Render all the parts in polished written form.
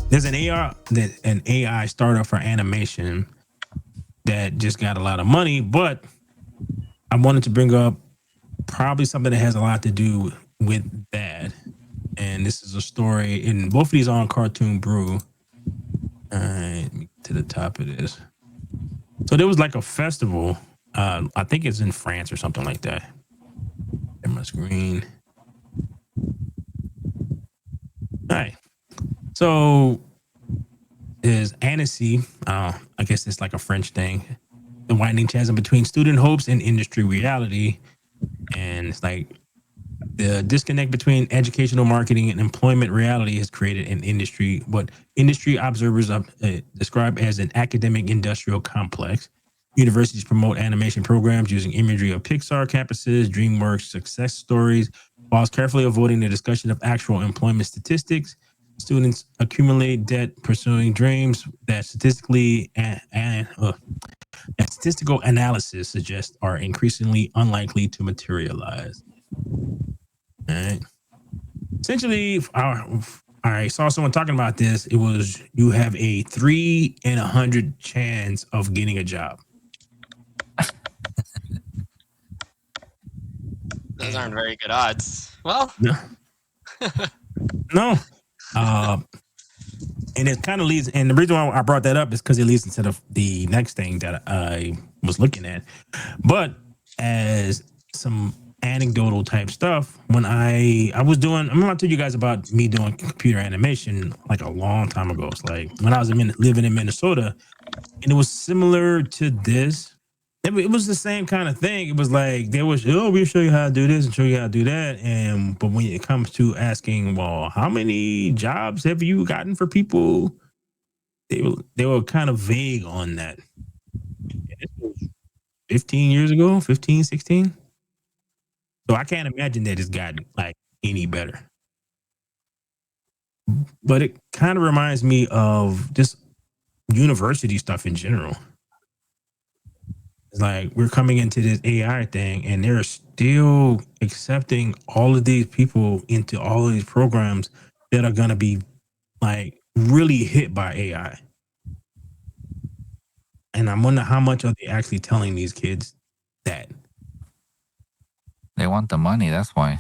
There's an AI startup for animation that just got a lot of money, but I wanted to bring up probably something that has a lot to do with that. And this is a story, and both of these are on Cartoon Brew. All right, let me get to the top of this. So there was like a festival. I think it's in France or something like that. In my screen. All right. So is Annecy. I guess it's like a French thing. The widening chasm between student hopes and industry reality. And it's like the disconnect between educational marketing and employment reality has created an industry, what industry observers describe as an academic industrial complex. Universities promote animation programs using imagery of Pixar campuses, DreamWorks success stories, whilst carefully avoiding the discussion of actual employment statistics. Students accumulate debt pursuing dreams that statistical analysis suggests are increasingly unlikely to materialize. All right. Essentially, I saw someone talking about this. It was you have a 3 in 100 chance of getting a job. Those aren't And very good odds. Well, no, no. Uh, and it kind of leads, and the reason why I brought that up is because it leads into the next thing that I was looking at. But as some anecdotal type stuff, when I was doing, I'm gonna tell you guys about me doing computer animation like a long time ago. It's like when I was living in Minnesota, and it was similar to this. It was the same kind of thing. It was like they was, oh, we'll show you how to do this and show you how to do that. And but when it comes to asking, well, how many jobs have you gotten for people? They were kind of vague on that. And this was 15 years ago, 15, 16. So I can't imagine that it's gotten like any better. But it kind of reminds me of just university stuff in general. It's like we're coming into this AI thing, and they're still accepting all of these people into all of these programs that are going to be like really hit by AI. And I wonder how much are they actually telling these kids that? They want the money. That's why.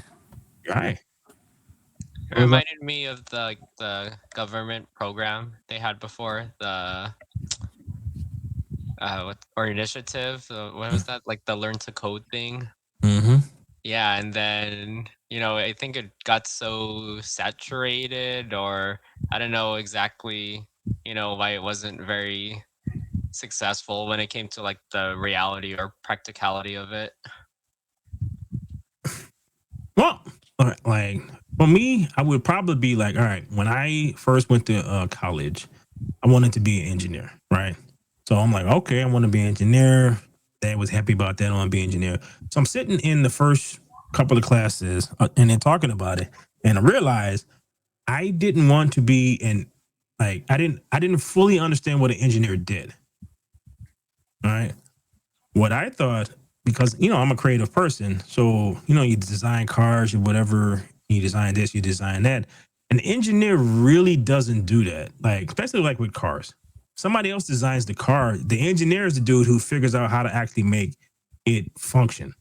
Right. it reminded me of the government program they had before the or initiative. What was that? Like the learn to code thing. Mm-hmm. Yeah, and then I think it got so saturated, or I don't know exactly, why it wasn't very successful when it came to like the reality or practicality of it. Well, like for me, I would probably be like, all right, when I first went to college, I wanted to be an engineer, right? So I'm like, okay, I want to be an engineer. Dad was happy about that. I want to be an engineer. So I'm sitting in the first couple of classes and then talking about it, and I realized I didn't want to be an like I didn't fully understand what an engineer did. All right, what I thought, because I'm a creative person, so you design cars or whatever, you design this, you design that. An engineer really doesn't do that, like especially like with cars. Somebody else designs the car. The engineer is the dude who figures out how to actually make it function,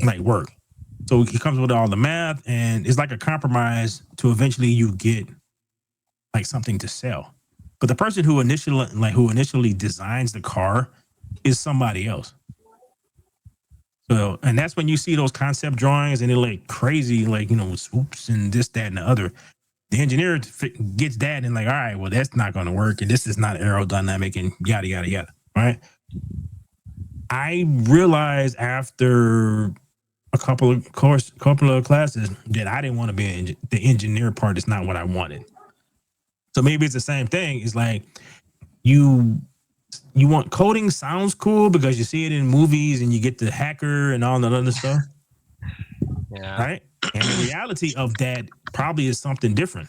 like work. So he comes with all the math, and it's like a compromise to eventually you get like something to sell. But the person who initially designs the car is somebody else. So, and that's when you see those concept drawings and they're like crazy, like, swoops and this, that, and the other. The engineer gets that and like, all right, well, that's not going to work. And this is not aerodynamic and yada, yada, yada. Right. I realized after a couple of classes that I didn't want to be the engineer part is not what I wanted. So maybe it's the same thing. It's like you you want coding sounds cool because you see it in movies and you get the hacker and all that other stuff, Yeah. right? And the reality of that probably is something different,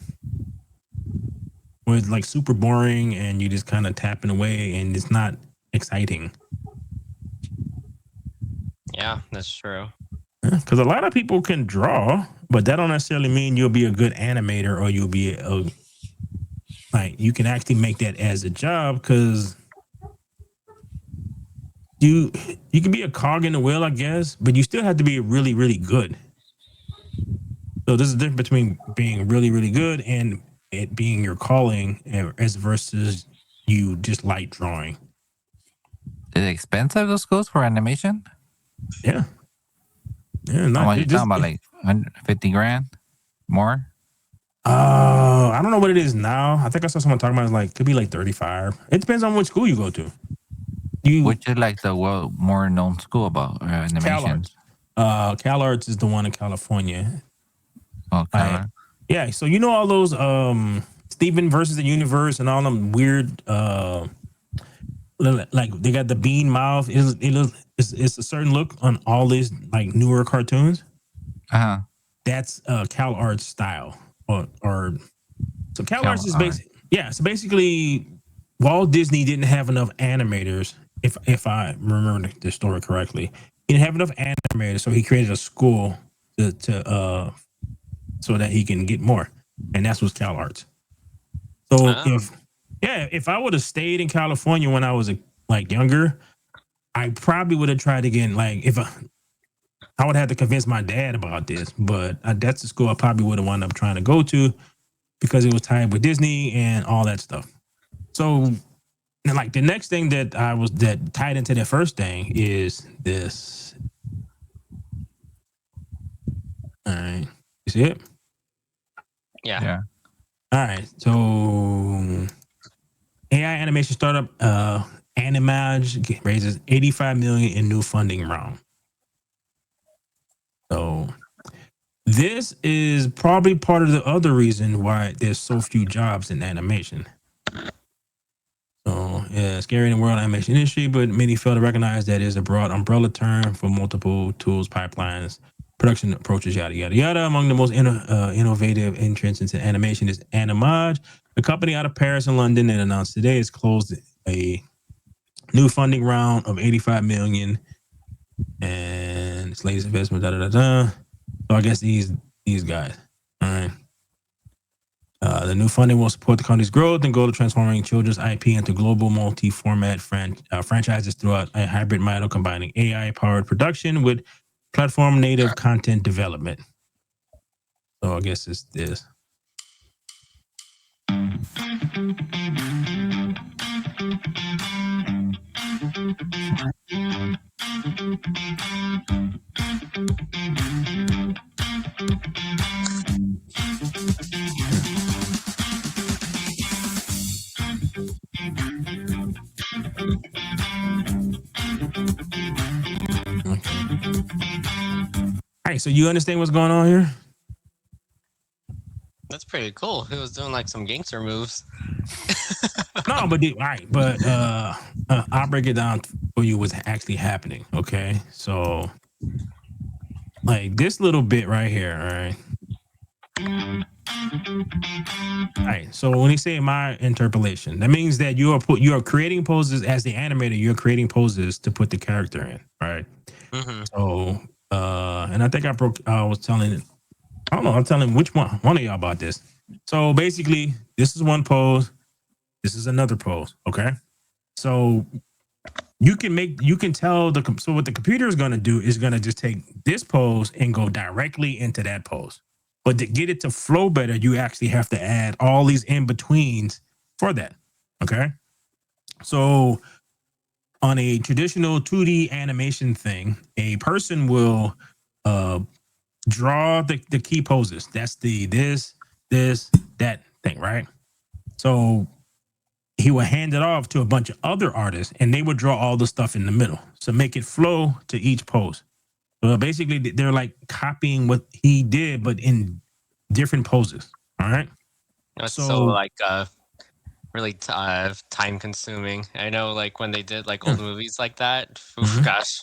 where it's like super boring and you just kind of tapping away and it's not exciting. Yeah, that's true. Because a lot of people can draw, but that don't necessarily mean you'll be a good animator or you'll be like you can actually make that as a job because you can be a cog in the wheel, I guess, but you still have to be really, really good. So this is the difference between being really, really good and it being your calling as versus you just like drawing. Is it expensive, those schools for animation? Yeah. Yeah. How Not, much it you just, talking about? Like 150 grand? More? I don't know what it is now. I think I saw someone talking about it, like could be like 35. It depends on which school you go to. Which is like the more known school about animation? Cal Arts is the one in California. Oh, Like, yeah, so you know all those Steven versus the Universe and all them weird like they got the bean mouth. It's a certain look on all these like newer cartoons. Uh-huh. That's Cal Arts style. Or so Cal Cal Arts is Art. so basically Walt Disney didn't have enough animators, if I remember the story correctly. He didn't have enough animators, so he created a school to so that he can get more. And that's what's Cal Arts. So Oh. if I would have stayed in California when I was like younger, I probably would have tried again. Like if I would have to convince my dad about this, but that's the school I probably would have wound up trying to go to because it was tied with Disney and all that stuff. So, and like the next thing that tied into that first thing is this. All right, you see it? Yeah. All right, so AI animation startup Animage raises 85 million in new funding round. So this is probably part of the other reason why there's so few jobs in animation. So yeah, scary in the world animation industry, but many fail to recognize that is a broad umbrella term for multiple tools, pipelines, production approaches, yada yada yada. Among the most innovative entrants into animation is Animage, a company out of Paris and London, that announced today it's closed a new funding round of 85 million, and its latest investment. Da da da da. So I guess these guys. All right. The new funding will support the company's growth and goal of transforming children's IP into global multi-format franchises throughout a hybrid model combining AI-powered production with platform-native content development. So I guess it's this. All right, so you understand what's going on here? That's pretty cool. He was doing like some gangster moves. No, but all right, but I'll break it down for you what's actually happening. Okay, so like this little bit right here, all right. All right. So when you say my interpolation, that means that you are creating poses as the animator. You're creating poses to put the character in, right? Mm-hmm. So, and I think I was telling, I don't know, I'm telling which one of y'all about this. So basically, this is one pose. This is another pose. Okay. So you can tell so what the computer is going to do is going to just take this pose and go directly into that pose. But to get it to flow better, you actually have to add all these in betweens for that. Okay. So on a traditional 2D animation thing, a person will draw the key poses. That's the this, that thing, right? So he will hand it off to a bunch of other artists and they would draw all the stuff in the middle. So make it flow to each pose. So basically they're like copying what he did, but in different poses. All right. It's so like really time consuming. I know like when they did like old movies like that, gosh,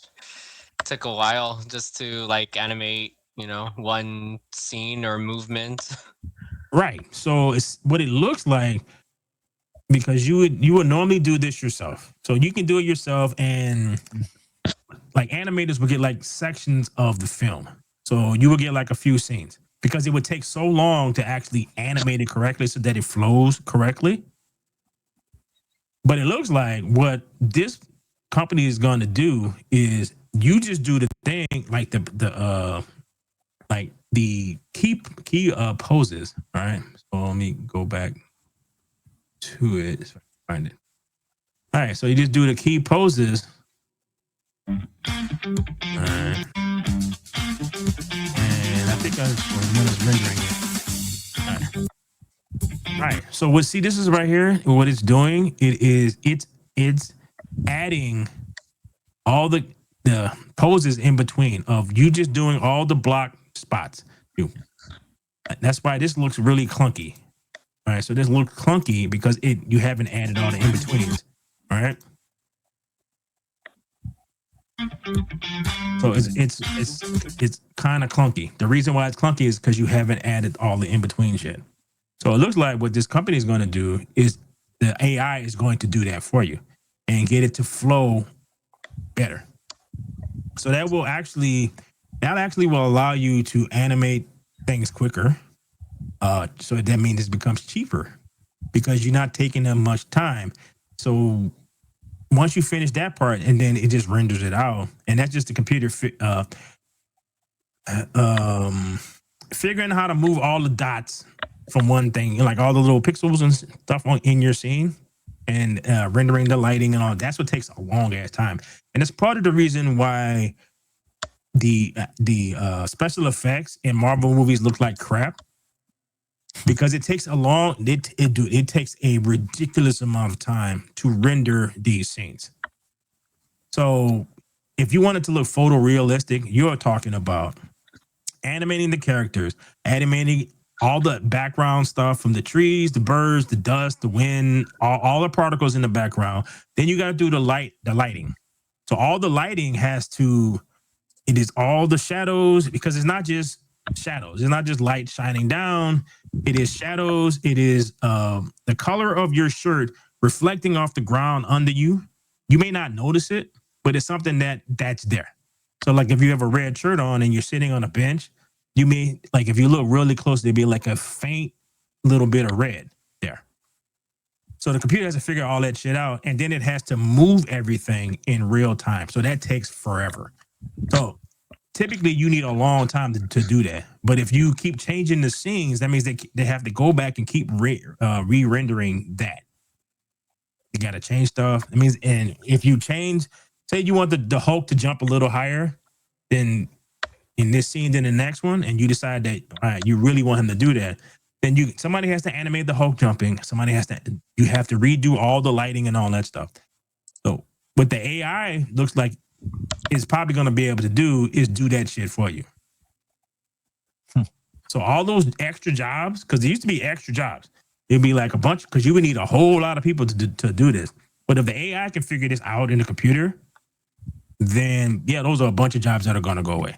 it took a while just to like animate, one scene or movement. Right. So it's what it looks like, because you would normally do this yourself. So you can do it yourself, and like animators would get like sections of the film. So you would get like a few scenes because it would take so long to actually animate it correctly so that it flows correctly. But it looks like what this company is going to do is you just do the thing like the like the key poses. All right. So let me go back to it. If I can find it. All right. So you just do the key poses. All right. And I think when it's rendering it. All right. All right. So what? See, this is right here. What it's doing, it's adding all the poses in between of you just doing all the block spots. That's why this looks really clunky. All right. So this looks clunky because you haven't added all the in betweens. All right. So it's kind of clunky. The reason why it's clunky is because you haven't added all the in betweens yet. So it looks like what this company is going to do is the AI is going to do that for you and get it to flow better. So that actually will allow you to animate things quicker. So that means it becomes cheaper because you're not taking that much time. So once you finish that part, and then it just renders it out, and that's just the computer figuring out how to move all the dots from one thing, like all the little pixels and stuff in your scene, and rendering the lighting and all. That's what takes a long ass time, and it's part of the reason why the special effects in Marvel movies look like crap, because it takes it takes a ridiculous amount of time to render these scenes. So if you want it to look photorealistic, you're talking about animating the characters, animating all the background stuff from the trees, the birds, the dust, the wind, all the particles in the background. Then you got to do the lighting. So all the lighting it is all the shadows, because it's not just shadows. It's not just light shining down. It is shadows. It is the color of your shirt reflecting off the ground under you. You may not notice it, but it's something that's there. So like if you have a red shirt on and you're sitting on a bench, you may, like if you look really close, there'd be like a faint little bit of red there. So the computer has to figure all that shit out, and then it has to move everything in real time. So that takes forever. So typically you need a long time to do that. But if you keep changing the scenes, that means they have to go back and keep re-rendering that. You got to change stuff. It means, and if you change, say you want the Hulk to jump a little higher than in this scene than the next one, and you decide that all right, you really want him to do that, then somebody has to animate the Hulk jumping. You have to redo all the lighting and all that stuff. So what the AI looks like is probably going to be able to do is do that shit for you. So all those extra jobs, because there used to be extra jobs, it'd be like a bunch, because you would need a whole lot of people to do this. But if the AI can figure this out in the computer, then yeah, those are a bunch of jobs that are going to go away.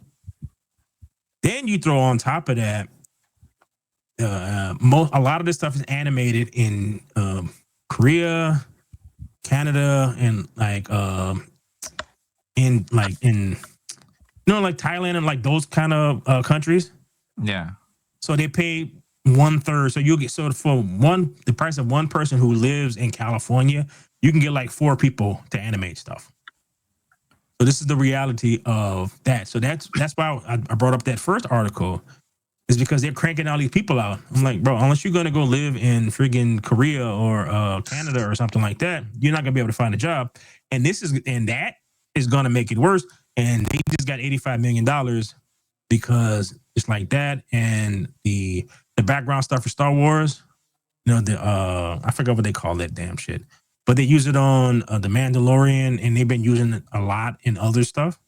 Then you throw on top of that, a lot of this stuff is animated in Korea, Canada, and like in Thailand and like those kind of countries. Yeah. So they pay 1/3. So you'll get, so for the price of one person who lives in California, you can get like 4 people to animate stuff. So this is the reality of that. So that's why I brought up that first article, is because they're cranking all these people out. I'm like, bro, unless you're gonna go live in friggin' Korea or Canada or something like that, you're not gonna be able to find a job. And that is gonna make it worse. And they just got $85 million because it's like that. And the background stuff for Star Wars, I forgot what they call that damn shit, but they use it on the Mandalorian, and they've been using it a lot in other stuff,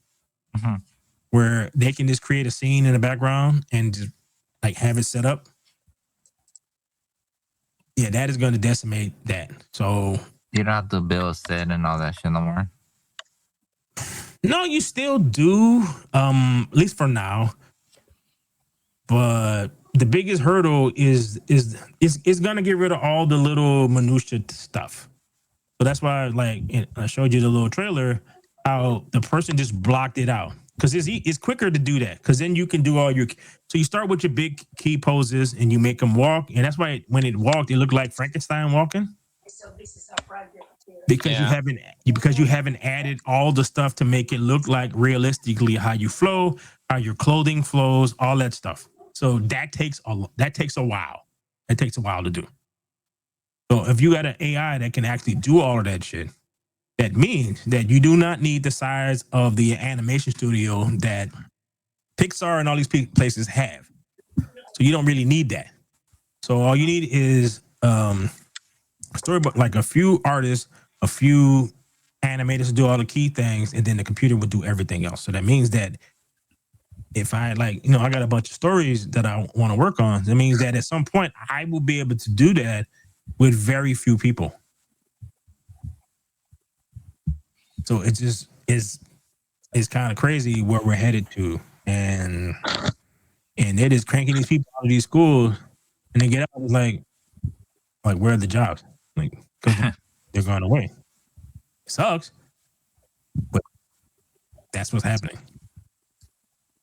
where they can just create a scene in the background and just like have it set up. Yeah, that is going to decimate that. So you don't have to build a set and all that shit no more. No, you still do, at least for now. But the biggest hurdle is going to get rid of all the little minutia stuff. So that's why, like, I showed you the little trailer, how the person just blocked it out, because it's quicker to do that, because then you can do all your. So you start with your big key poses and you make them walk, and that's why when it walked, it looked like Frankenstein walking. because Yeah. you haven't added all the stuff to make it look like realistically how you flow, how your clothing flows, all that stuff. So that takes a while. It takes a while to do. So if you got an AI that can actually do all of that shit, that means that you do not need the size of the animation studio that Pixar and all these places have. So you don't really need that. So all you need is a storybook, like a few artists, a few animators to do all the key things, and then the computer would do everything else. So that means that if I I got a bunch of stories that I want to work on, that means that at some point I will be able to do that with very few people. So it just is kind of crazy where we're headed to, and it is cranking these people out of these schools, and they get out like where are the jobs? Like, because they're going away. It sucks, but that's what's happening.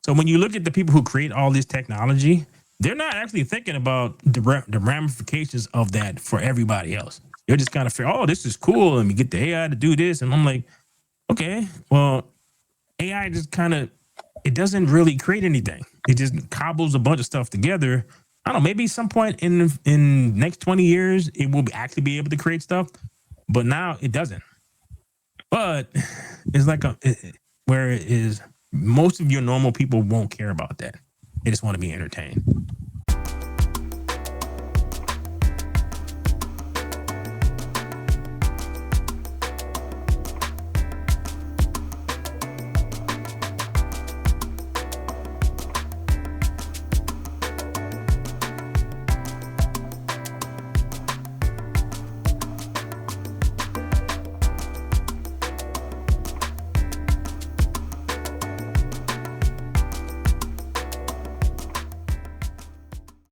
So when you look at the people who create all this technology, they're not actually thinking about the ramifications of that for everybody else. They're just kind of feel, oh, this is cool, and we get the AI to do this, and I'm like, okay, well, AI just kind of, it doesn't really create anything. It just cobbles a bunch of stuff together. I don't know, maybe some point in next 20 years, it will actually be able to create stuff, but now it doesn't. But it's like where it is, most of your normal people won't care about that. They just want to be entertained.